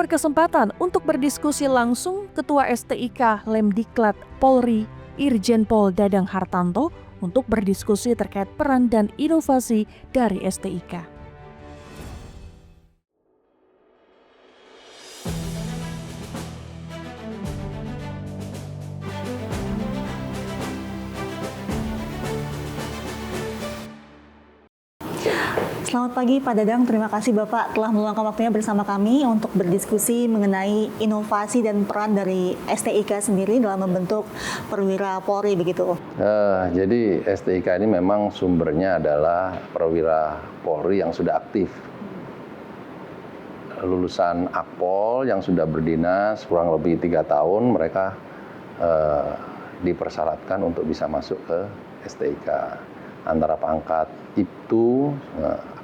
berkesempatan untuk berdiskusi langsung Ketua STIK Lemdiklat Polri Irjen Pol Dadang Hartanto untuk berdiskusi terkait peran dan inovasi dari STIK. Selamat pagi Pak Dadang, terima kasih Bapak telah meluangkan waktunya bersama kami untuk berdiskusi mengenai inovasi dan peran dari STIK sendiri dalam membentuk perwira Polri begitu. Jadi STIK ini memang sumbernya adalah perwira Polri yang sudah aktif. Lulusan Akpol yang sudah berdinas kurang lebih 3 tahun, mereka dipersyaratkan untuk bisa masuk ke STIK. Antara pangkat Ibtu,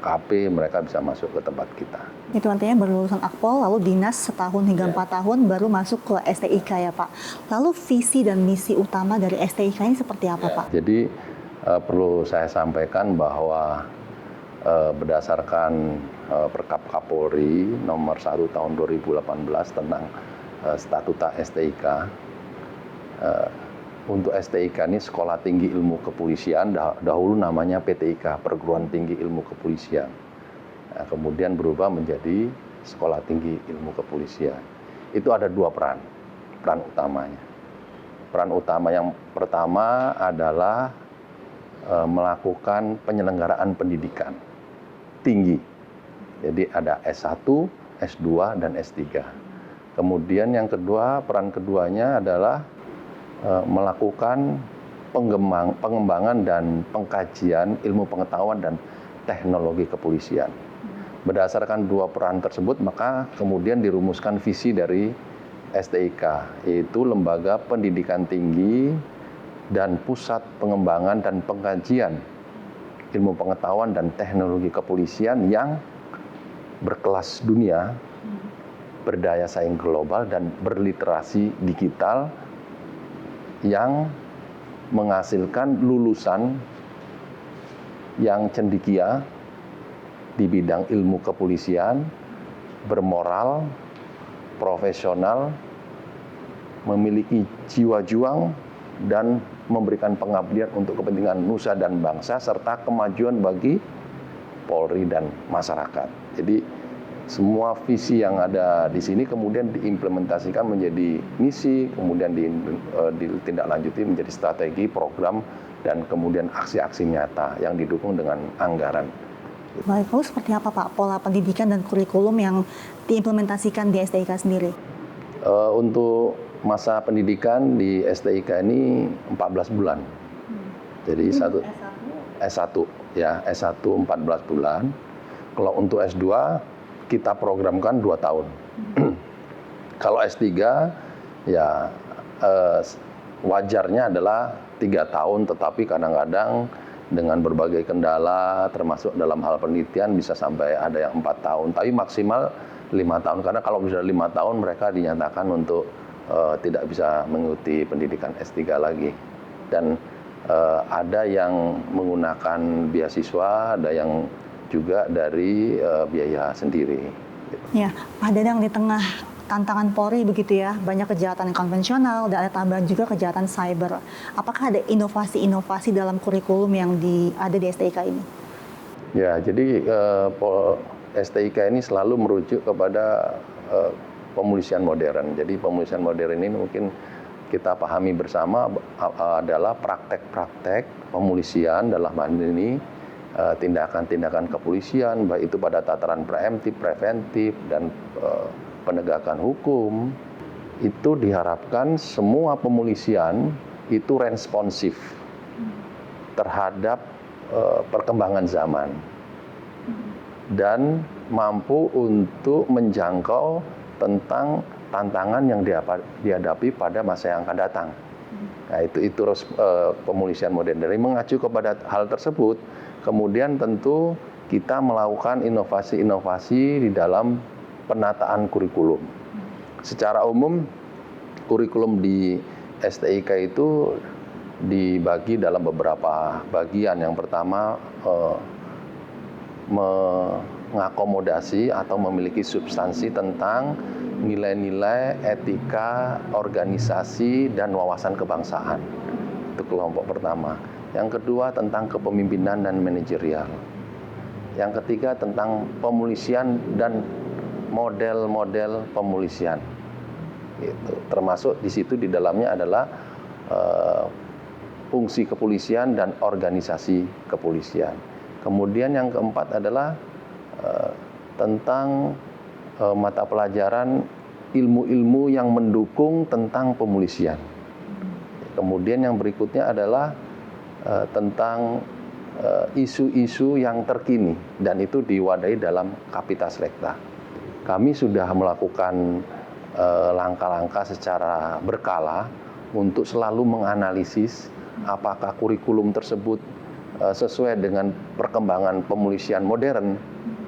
KP, mereka bisa masuk ke tempat kita. Itu artinya berlulusan Akpol, lalu dinas setahun hingga 4 tahun, baru masuk ke STIK ya Pak. Lalu visi dan misi utama dari STIK ini seperti apa Pak? Jadi perlu saya sampaikan bahwa berdasarkan Perkap Kapolri nomor 1 tahun 2018 tentang statuta STIK, untuk STIK ini Sekolah Tinggi Ilmu Kepolisian, dahulu namanya PTIK, Perguruan Tinggi Ilmu Kepolisian. Nah, kemudian berubah menjadi Sekolah Tinggi Ilmu Kepolisian. Itu ada 2 peran utamanya. Peran utama yang pertama adalah melakukan penyelenggaraan pendidikan tinggi. Jadi ada S1, S2, dan S3. Kemudian yang kedua, peran keduanya adalah melakukan pengembangan dan pengkajian ilmu pengetahuan dan teknologi kepolisian. Berdasarkan 2 peran tersebut, maka kemudian dirumuskan visi dari STIK, yaitu Lembaga Pendidikan Tinggi dan Pusat Pengembangan dan Pengkajian Ilmu Pengetahuan dan Teknologi Kepolisian yang berkelas dunia, berdaya saing global, dan berliterasi digital, yang menghasilkan lulusan yang cendekia di bidang ilmu kepolisian, bermoral, profesional, memiliki jiwa juang, dan memberikan pengabdian untuk kepentingan nusa dan bangsa, serta kemajuan bagi Polri dan masyarakat. Jadi semua visi yang ada di sini kemudian diimplementasikan menjadi misi, kemudian ditindaklanjuti menjadi strategi, program, dan kemudian aksi-aksi nyata yang didukung dengan anggaran. Baik, lalu seperti apa Pak pola pendidikan dan kurikulum yang diimplementasikan di STIK sendiri? Untuk masa pendidikan di STIK ini 14 bulan. Jadi S1 ya, S1 14 bulan. Kalau untuk S2 kita programkan 2 tahun. Kalau S3 ya wajarnya adalah 3 tahun, tetapi kadang-kadang dengan berbagai kendala termasuk dalam hal penelitian bisa sampai ada yang 4 tahun, tapi maksimal 5 tahun, karena kalau bisa 5 tahun mereka dinyatakan untuk tidak bisa mengikuti pendidikan S3 lagi. Dan ada yang menggunakan beasiswa, ada yang juga dari biaya sendiri. Ya, Pak Dadang, di tengah tantangan Polri begitu ya, banyak kejahatan konvensional dan ada tambahan juga kejahatan cyber. Apakah ada inovasi-inovasi dalam kurikulum yang ada di STIK ini? Ya, jadi STIK ini selalu merujuk kepada pemolisian modern. Jadi pemolisian modern ini mungkin kita pahami bersama adalah praktek-praktek pemolisian dalam hal ini tindakan-tindakan kepolisian, baik itu pada tataran preemptif, preventif, dan penegakan hukum. Itu diharapkan semua pemolisian itu responsif terhadap perkembangan zaman dan mampu untuk menjangkau tentang tantangan yang dihadapi pada masa yang akan datang. Nah, itu pemolisian modern. Dari mengacu kepada hal tersebut, kemudian tentu kita melakukan inovasi-inovasi di dalam penataan kurikulum. Secara umum, kurikulum di STIK itu dibagi dalam beberapa bagian. Yang pertama, mengakomodasi atau memiliki substansi tentang nilai-nilai etika, organisasi, dan wawasan kebangsaan. Itu kelompok pertama. Yang kedua tentang kepemimpinan dan manajerial. Yang ketiga tentang pemolisian dan model-model pemolisian. Gitu. Termasuk di situ di dalamnya adalah fungsi kepolisian dan organisasi kepolisian. Kemudian yang keempat adalah tentang mata pelajaran ilmu-ilmu yang mendukung tentang pemolisian. Kemudian yang berikutnya adalah tentang isu-isu yang terkini dan itu diwadahi dalam Kapitas Recta. Kami sudah melakukan langkah-langkah secara berkala untuk selalu menganalisis apakah kurikulum tersebut sesuai dengan perkembangan pemolisian modern.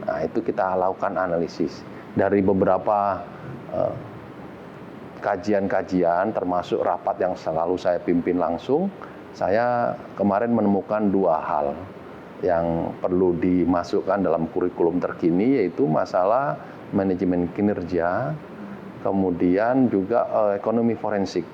Nah, itu kita lakukan analisis dari beberapa kajian-kajian termasuk rapat yang selalu saya pimpin langsung. Saya kemarin menemukan dua hal yang perlu dimasukkan dalam kurikulum terkini, yaitu masalah manajemen kinerja, kemudian juga ekonomi forensik,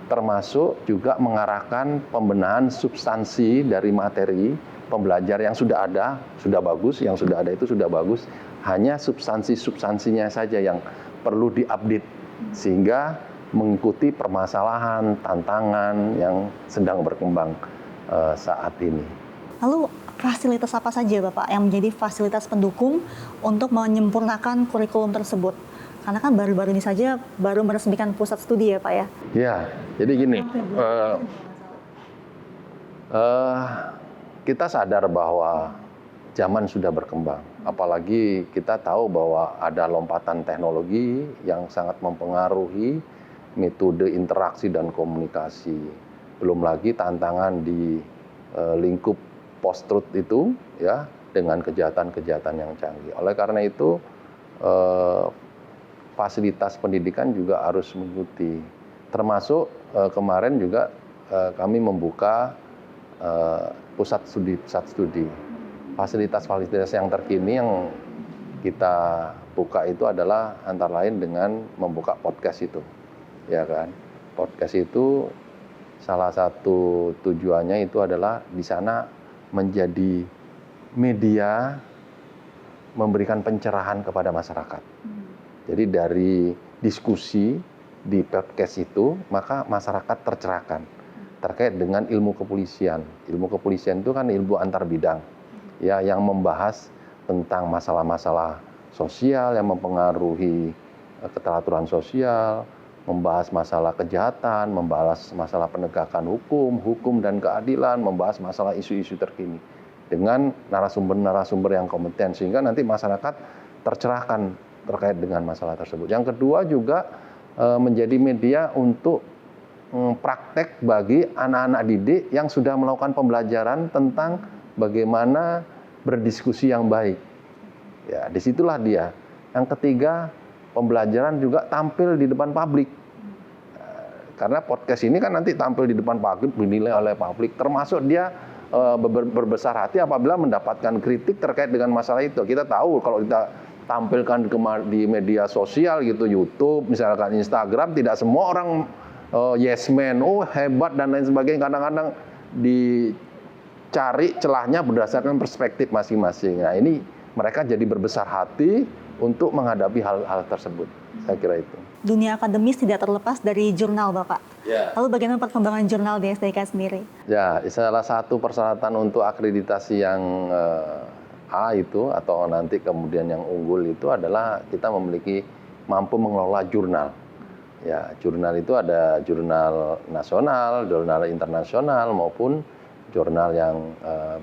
termasuk juga mengarahkan pembenahan substansi dari materi pembelajar yang sudah ada, sudah bagus, yang sudah ada itu sudah bagus, hanya substansinya saja yang perlu diupdate sehingga mengikuti permasalahan, tantangan yang sedang berkembang saat ini. Lalu fasilitas apa saja Bapak yang menjadi fasilitas pendukung untuk menyempurnakan kurikulum tersebut? Karena kan baru-baru ini saja baru meresmikan pusat studi ya Pak ya? Ya, jadi gini, kita sadar bahwa zaman sudah berkembang. Apalagi kita tahu bahwa ada lompatan teknologi yang sangat mempengaruhi metode interaksi dan komunikasi. Belum lagi tantangan di lingkup post-truth itu ya dengan kejahatan-kejahatan yang canggih. Oleh karena itu fasilitas pendidikan juga harus mengikuti. Termasuk kemarin juga kami membuka pusat studi. Fasilitas-fasilitas yang terkini yang kita buka itu adalah antara lain dengan membuka podcast itu. Ya kan? Podcast itu salah satu tujuannya itu adalah di sana menjadi media memberikan pencerahan kepada masyarakat. Jadi dari diskusi di podcast itu, maka masyarakat tercerahkan terkait dengan ilmu kepolisian. Ilmu kepolisian itu kan ilmu antar bidang, ya, yang membahas tentang masalah-masalah sosial yang mempengaruhi keteraturan sosial, membahas masalah kejahatan, membahas masalah penegakan hukum dan keadilan, membahas masalah isu-isu terkini dengan narasumber-narasumber yang kompeten sehingga nanti masyarakat tercerahkan terkait dengan masalah tersebut. Yang kedua juga menjadi media untuk praktek bagi anak-anak didik yang sudah melakukan pembelajaran tentang bagaimana berdiskusi yang baik. Ya, disitulah dia. Yang ketiga, pembelajaran juga tampil di depan publik. Karena podcast ini kan nanti tampil di depan publik, dinilai oleh publik, termasuk dia berbesar hati apabila mendapatkan kritik terkait dengan masalah itu. Kita tahu kalau kita tampilkan di media sosial gitu, YouTube, misalkan Instagram, tidak semua orang yes man, hebat dan lain sebagainya. Kadang-kadang dicari celahnya berdasarkan perspektif masing-masing. Nah, ini mereka jadi berbesar hati untuk menghadapi hal-hal tersebut. Saya kira itu. Dunia akademis tidak terlepas dari jurnal Bapak. Ya. Lalu bagaimana perkembangan jurnal di STIK sendiri? Ya, salah satu persyaratan untuk akreditasi yang A itu atau nanti kemudian yang unggul itu adalah kita mampu mengelola jurnal. Ya, jurnal itu ada jurnal nasional, jurnal internasional maupun jurnal yang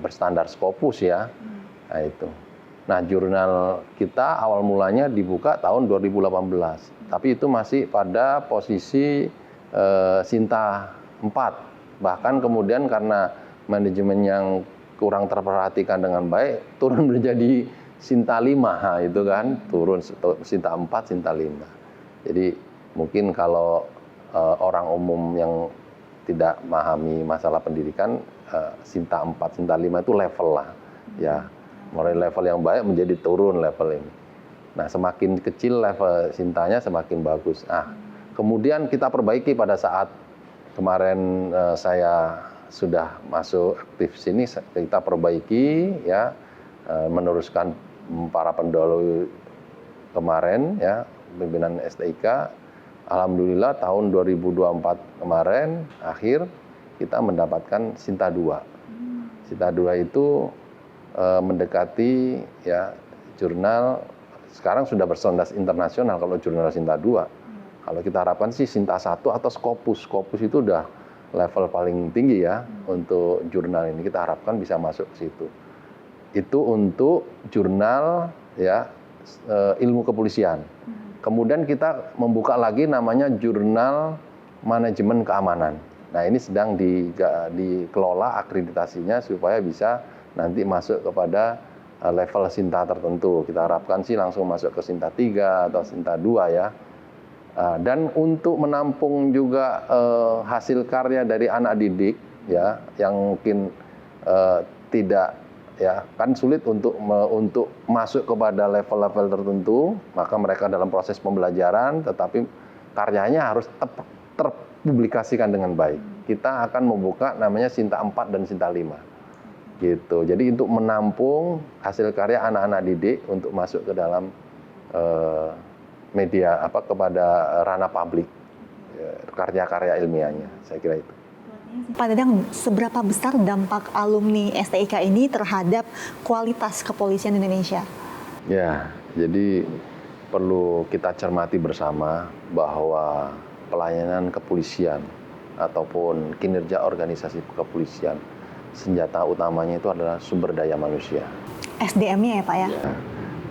berstandar Scopus ya. Nah, itu. Nah, jurnal kita awal mulanya dibuka tahun 2018. Tapi itu masih pada posisi Sinta 4. Bahkan kemudian karena manajemen yang kurang terperhatikan dengan baik, turun menjadi Sinta 5, nah, itu kan, turun Sinta 4, Sinta 5. Jadi mungkin kalau orang umum yang tidak memahami masalah pendidikan, Sinta 4, Sinta 5 itu level lah, ya, mulai level yang baik menjadi turun level ini. Nah, semakin kecil level Sintanya semakin bagus. Nah, kemudian kita perbaiki pada saat kemarin saya sudah masuk aktif sini, kita perbaiki ya, meneruskan para pendahulu kemarin ya, pimpinan STIK. Alhamdulillah tahun 2024 kemarin akhir kita mendapatkan Sinta 2. Sinta 2 itu mendekati ya jurnal, sekarang sudah berstandar internasional kalau jurnal Sinta 2. Kalau kita harapkan sih Sinta 1 atau Scopus. Scopus itu udah level paling tinggi ya untuk jurnal ini. Kita harapkan bisa masuk ke situ. Itu untuk jurnal ya ilmu kepolisian. Kemudian kita membuka lagi namanya Jurnal Manajemen Keamanan. Nah, ini sedang dikelola akreditasinya supaya bisa nanti masuk kepada level Sinta tertentu. Kita harapkan sih langsung masuk ke Sinta 3 atau Sinta 2 ya. Dan untuk menampung juga hasil karya dari anak didik ya, yang mungkin tidak ya, kan sulit untuk masuk kepada level-level tertentu, maka mereka dalam proses pembelajaran, tetapi karyanya harus terpublikasikan dengan baik. Kita akan membuka namanya Sinta 4 dan Sinta 5. Gitu. Jadi untuk menampung hasil karya anak-anak didik untuk masuk ke dalam media kepada ranah publik, karya-karya ilmiahnya. Saya kira itu. Pak Dadang, seberapa besar dampak alumni STIK ini terhadap kualitas kepolisian Indonesia? Ya, jadi perlu kita cermati bersama bahwa pelayanan kepolisian ataupun kinerja organisasi kepolisian, senjata utamanya itu adalah sumber daya manusia. SDM-nya ya Pak ya? Ya,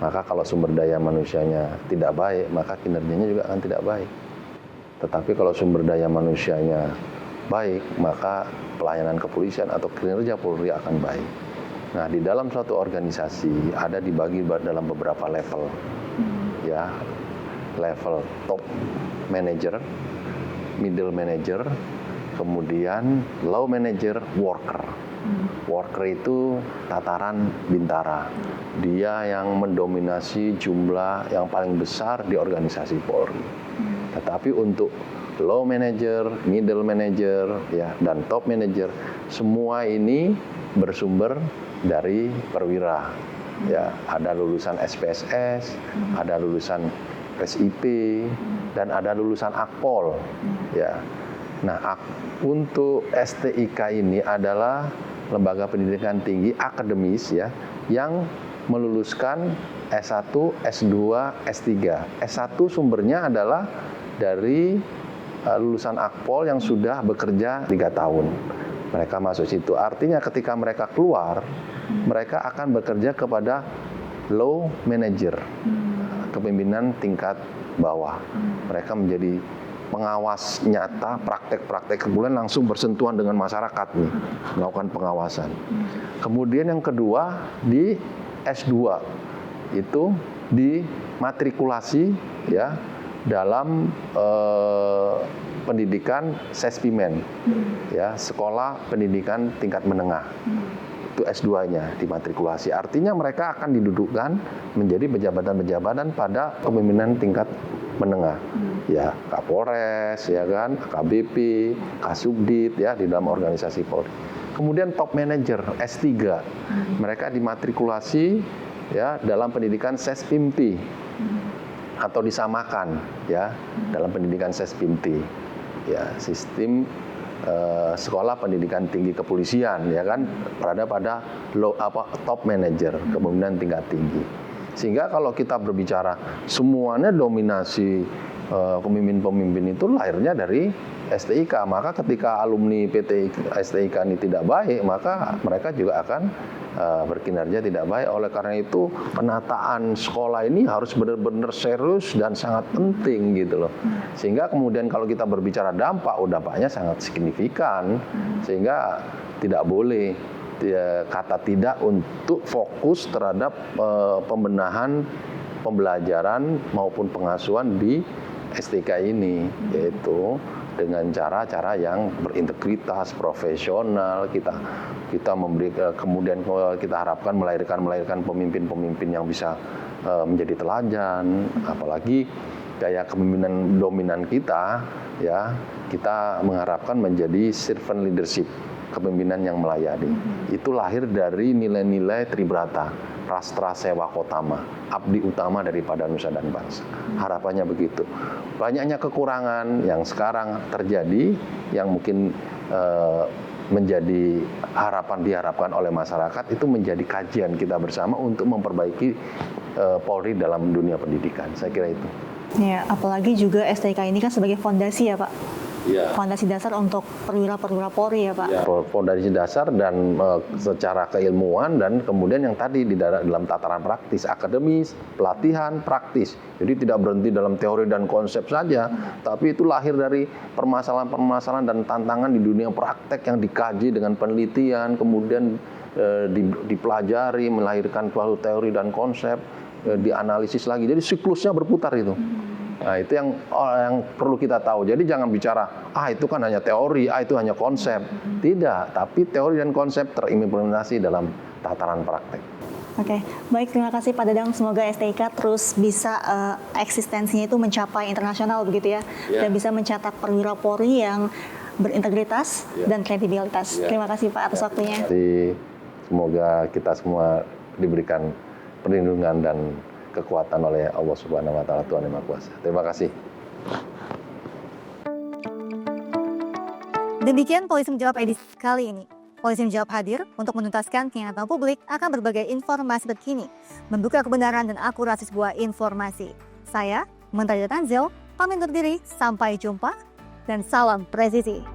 maka kalau sumber daya manusianya tidak baik, maka kinerjanya juga akan tidak baik. Tetapi kalau sumber daya manusianya baik, maka pelayanan kepolisian atau kinerja Polri akan baik. Nah, di dalam suatu organisasi ada dibagi dalam beberapa level. Ya, level top manager, middle manager, kemudian low manager, worker. Worker itu tataran bintara. Dia yang mendominasi jumlah yang paling besar di organisasi Polri. Tetapi untuk low manager, middle manager, ya, dan top manager, semua ini bersumber dari perwira. Ya, ada lulusan SPSS, ada lulusan SIP, dan ada lulusan Akpol. Ya, nah untuk STIK ini adalah lembaga pendidikan tinggi akademis ya, yang meluluskan S1, S2, S3. S1 sumbernya adalah dari lulusan Akpol yang sudah bekerja 3 tahun. Mereka masuk situ. Artinya ketika mereka keluar, mereka akan bekerja kepada low manager, kepemimpinan tingkat bawah. Mereka menjadi pengawas nyata, praktek-praktek, kemudian langsung bersentuhan dengan masyarakat nih, melakukan pengawasan. Kemudian yang kedua, di S2 itu dimatrikulasi ya dalam pendidikan Sespimen, ya, sekolah pendidikan tingkat menengah. Itu S2-nya dimatrikulasi. Artinya mereka akan didudukkan menjadi jabatan-jabatan pada kepemimpinan tingkat menengah. Ya, Kapolres, ya kan, KBP, Kasubdit, ya, di dalam organisasi Polri. Kemudian top manager S3. Mereka dimatrikulasi ya dalam pendidikan Sespimti atau disamakan ya dalam pendidikan Sespimti. Ya, sistem sekolah pendidikan tinggi kepolisian, ya kan, berada pada top manager, kepemimpinan tingkat tinggi. Sehingga kalau kita berbicara semuanya dominasi pemimpin-pemimpin itu lahirnya dari STIK, maka ketika alumni PT STIK ini tidak baik, maka mereka juga akan berkinerja tidak baik. Oleh karena itu penataan sekolah ini harus benar-benar serius dan sangat penting gitu loh. Sehingga kemudian kalau kita berbicara dampak, dampaknya sangat signifikan. Sehingga tidak boleh kata tidak untuk fokus terhadap pembenahan pembelajaran maupun pengasuhan di STIK ini, yaitu dengan cara-cara yang berintegritas, profesional. Kita memberi, kemudian kita harapkan melahirkan pemimpin-pemimpin yang bisa menjadi teladan, apalagi gaya kepemimpinan dominan kita, ya, kita mengharapkan menjadi servant leadership, kepemimpinan yang melayani. Itu lahir dari nilai-nilai Tribrata, Rastra Sewa Kotama, abdi utama daripada nusa dan bangsa. Harapannya begitu. Banyaknya kekurangan yang sekarang terjadi, yang mungkin menjadi diharapkan oleh masyarakat, itu menjadi kajian kita bersama untuk memperbaiki Polri dalam dunia pendidikan. Saya kira itu. Ya, apalagi juga STIK ini kan sebagai fondasi ya Pak. Ya. Fondasi dasar untuk perwira-perwira Polri ya Pak. Ya, fondasi dasar dan secara keilmuan, dan kemudian yang tadi di dalam tataran praktis, akademis, pelatihan, praktis. Jadi tidak berhenti dalam teori dan konsep saja, tapi itu lahir dari permasalahan-permasalahan dan tantangan di dunia praktek yang dikaji dengan penelitian, kemudian dipelajari, melahirkan suatu teori dan konsep, dianalisis lagi. Jadi siklusnya berputar itu. Nah, itu yang perlu kita tahu. Jadi jangan bicara, itu kan hanya teori, itu hanya konsep. Tidak, tapi teori dan konsep terimplementasi dalam tataran praktek. Oke, baik, terima kasih Pak Dadang. Semoga STIK terus bisa eksistensinya itu mencapai internasional begitu ya, dan bisa mencetak perwira Polri yang berintegritas dan kredibilitas. Terima kasih Pak atas waktunya. Semoga kita semua diberikan perlindungan dan kekuatan oleh Allah Subhanahu wa Ta'ala, Tuhan Yang Maha Kuasa. Terima kasih. Demikian Polisi Menjawab edisi kali ini. Polisi Menjawab hadir untuk menuntaskan keinginan publik akan berbagai informasi terkini, membuka kebenaran dan akurasi sebuah informasi. Saya, Menteri Tanzil, pamit undur diri, sampai jumpa, dan salam presisi.